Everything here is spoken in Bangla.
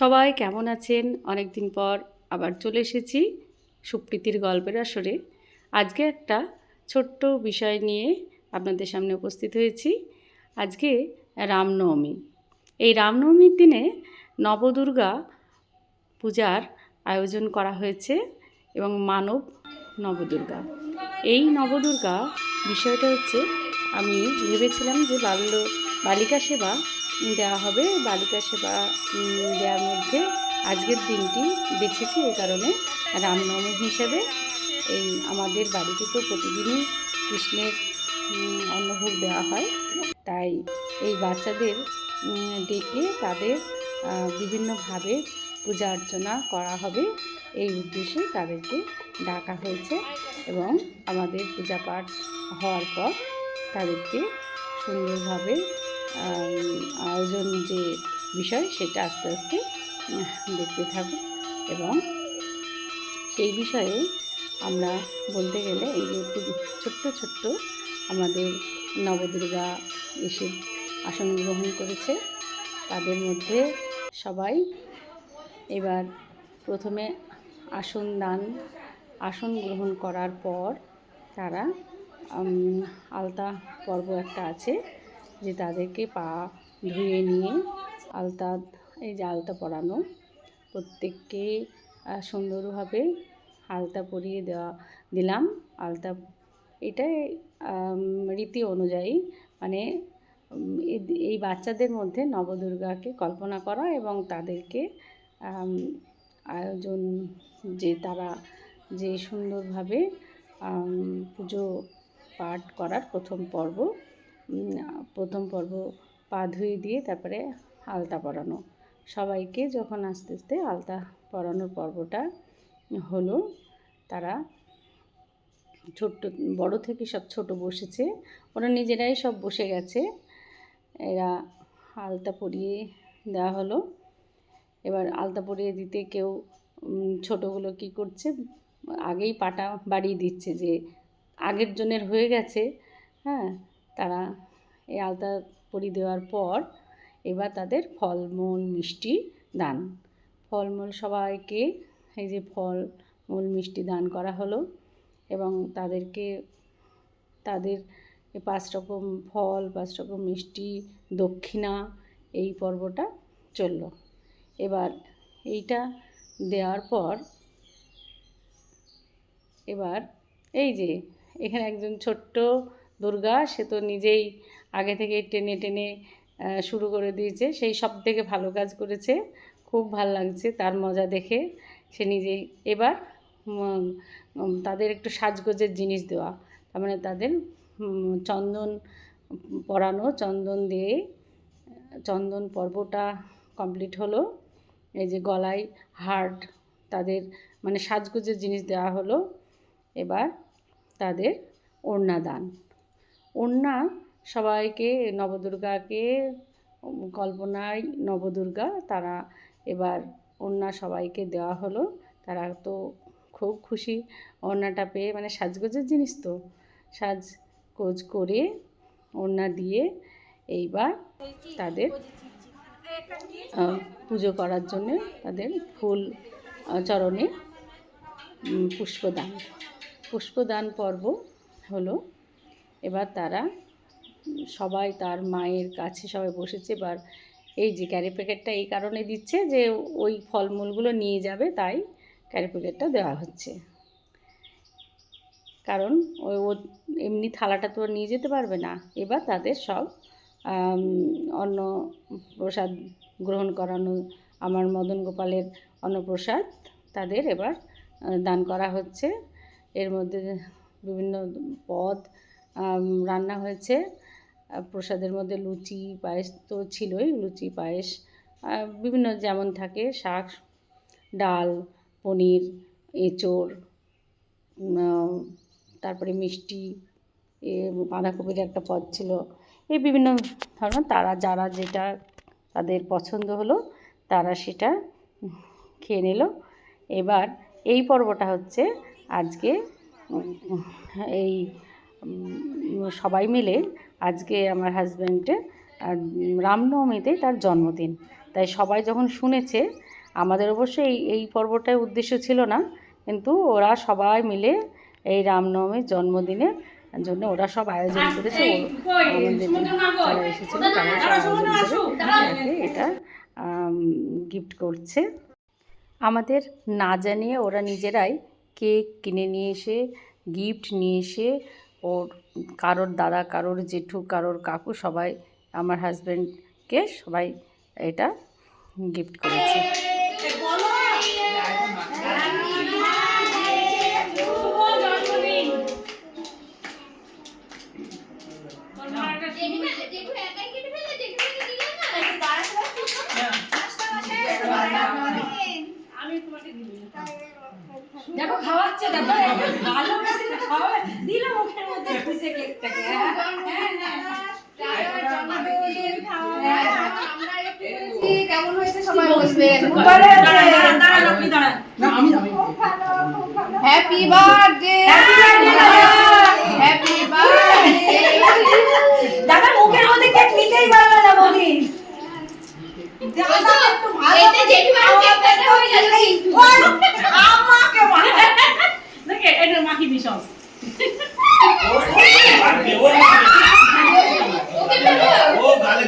সবাই কেমন আছেন? অনেক দিন পর আবার চলে এসেছি সুপ্রীতির গল্পের আসরে। আজকে একটা ছোট্ট বিষয় নিয়ে আপনাদের সামনে উপস্থিত হয়েছি। আজকে রামনবমী। এই রামনবমীর দিনে নবদুর্গা পূজার আয়োজন করা হয়েছে এবং মানব নবদুর্গা। এই নবদুর্গা বিষয়টা হচ্ছে, আমি ভেবেছিলাম যে বালিকা সেবা দেওয়া হবে। বালিকা সেবা দেওয়ার মধ্যে আজকের দিনটি বেছেছি এই কারণে, রামনবমী হিসেবে এই আমাদের বাড়িতে তো প্রতিদিনই কৃষ্ণের অন্নভোগ দেওয়া হয়। তাই এই বাচ্চাদের ডেকে তাদের বিভিন্নভাবে পূজা অর্চনা করা হবে, এই উদ্দেশ্যে তাদেরকে ডাকা হয়েছে। এবং আমাদের পূজা পাঠ হওয়ার পর তাদেরকে সুন্দরভাবে আয়োজন যে বিষয় সেটা আস্তে আস্তে দেখতে থাকুক। এবং সেই বিষয়ে আমরা বলতে গেলে এই যে ছোট্ট ছোট্ট আমাদের নবদুর্গা এসে আসন গ্রহণ করেছে, তাদের মধ্যে সবাই এবার প্রথমে আসন গ্রহণ করার পর তারা আলতা পর্ব একটা আছে, যে তাদেরকে পা ধুয়ে নিয়ে এই যে আলতা পরানো, প্রত্যেককে সুন্দরভাবে আলতা পরিয়ে দিলাম। আলতা এটাই রীতি অনুযায়ী, মানে এই বাচ্চাদের মধ্যে নবদুর্গাকে কল্পনা করা এবং তাদেরকে আয়োজন, যে তারা যে সুন্দরভাবে পুজো পাঠ করার প্রথম পর্ব পা ধুয়ে দিয়ে তারপরে আলতা পরানো। সবাইকে যখন আস্তে আস্তে আলতা পরানোর পর্বটা হলো, তারা বড় থেকে সব ছোট বসেছে, ওরা নিজেরাই সব বসে গেছে। এরা আলতা পরিয়ে দেওয়া হলো। এবার আলতা পরিয়ে দিতে কেউ ছোটোগুলো কি করছে, আগেই পাটা বাড়িয়ে দিচ্ছে, যে আগের জনের হয়ে গেছে। হ্যাঁ, তারা এই আলতা পরিয়ে দেওয়ার পর এবার তাদের ফলমূল মিষ্টি দান, ফলমূল সবাইকে এই যে ফলমূল মিষ্টি দান করা হলো। এবং তাদেরকে তাদের 5 রকম ফল, 5 রকম মিষ্টি, দক্ষিণা, এই পর্বটা চলল। এবার এইটা দেওয়ার পর এবার এই যে এখানে একজন ছোট্ট দুর্গা, সে তো নিজেই আগে থেকে টেনে টেনে শুরু করে দিয়েছে, সেই সব থেকে ভালো কাজ করেছে, খুব ভাল লাগছে তার মজা দেখে। সে নিজেই এবার তাদের একটু সাজগোজের জিনিস দেওয়া, তার মানে তাদের চন্দন পরানো, চন্দন দিয়ে চন্দন পর্বটা কমপ্লিট হলো। এই যে গলায় হার্ট, তাদের মানে সাজগোজের জিনিস দেওয়া হলো। এবার তাদের ওড়না দান, ওড়না সবাইকে, নবদুর্গাকে কল্পনায় নবদুর্গা, তারা এবার ওড়না সবাইকে দেওয়া হলো। তারা তো খুব খুশি ওড়নাটা পেয়ে, মানে সাজগোজের জিনিস তো, সাজগোজ করে ওড়না দিয়ে এইবার তাদের পুজো করার জন্য তাদের ফুল চরণে পুষ্পদান পর্ব হলো। এবার তারা সবাই তার মায়ের কাছে সবাই বসেছে। এবার এই যে ক্যারি প্যাকেটটা এই কারণে দিচ্ছে যে ওই ফলমূলগুলো নিয়ে যাবে, তাই ক্যারি প্যাকেটটা দেওয়া হচ্ছে। কারণ ও এমনি থালাটা তো নিয়ে যেতে পারবে না। এবার তাদের সব অন্ন প্রসাদ গ্রহণ করানো, আমার মদন গোপালের অন্নপ্রসাদ তাদের এবার দান করা হচ্ছে। এর মধ্যে বিভিন্ন পদ রান্না হয়েছে। প্রসাদের মধ্যে লুচি পায়েস তো ছিলই, লুচি পায়েস বিভিন্ন যেমন থাকে, শাক, ডাল, পনির, এঁচোড়, তারপরে মিষ্টি, বাঁধাকপির একটা পদ ছিল, এই বিভিন্ন ধরনের তারা যারা যেটা তাদের পছন্দ হলো তারা সেটা খেয়ে নিল। এবার এই পর্বটা হচ্ছে আজকে এই সবাই মিলে, আজকে আমার হাজব্যান্ডের রামনবমীতে তার জন্মদিন, তাই সবাই যখন শুনেছে আমাদের অবশ্য এই পর্বটাই উদ্দেশ্য ছিল না, কিন্তু ওরা সবাই মিলে এই রামনবমীর জন্মদিনের জন্য ওরা সব আয়োজন করেছে। আমাদের যারা এসেছিল তারা সব আয়োজন করে এটা গিফট করছে। আমাদের না জানিয়ে ওরা নিজেরাই কেক কিনে নিয়ে এসে, গিফট নিয়ে এসে, ওর কারোর দাদা, কারোর জেঠু, কারোর কাকু সবাই, আমার হাজব্যান্ডকে সবাই এটা গিফট করেছে। দেখো খাওয়াচ্ছে, দেখো ভালোবেসে খাওয়া দিল মুখের মধ্যে খুশি কেকটাকে। কেমন হয়েছে সবাই বলবেন। Happy birthday, happy birthday. দাদা মুখের মধ্যে কেক নিতেই পারলো না বৌদি। এতে জেঠিমার কেক কাটা হয়ে গেল কিন্তু আমাকে মার দেখে এটা মাখি দিস সব। ও গালে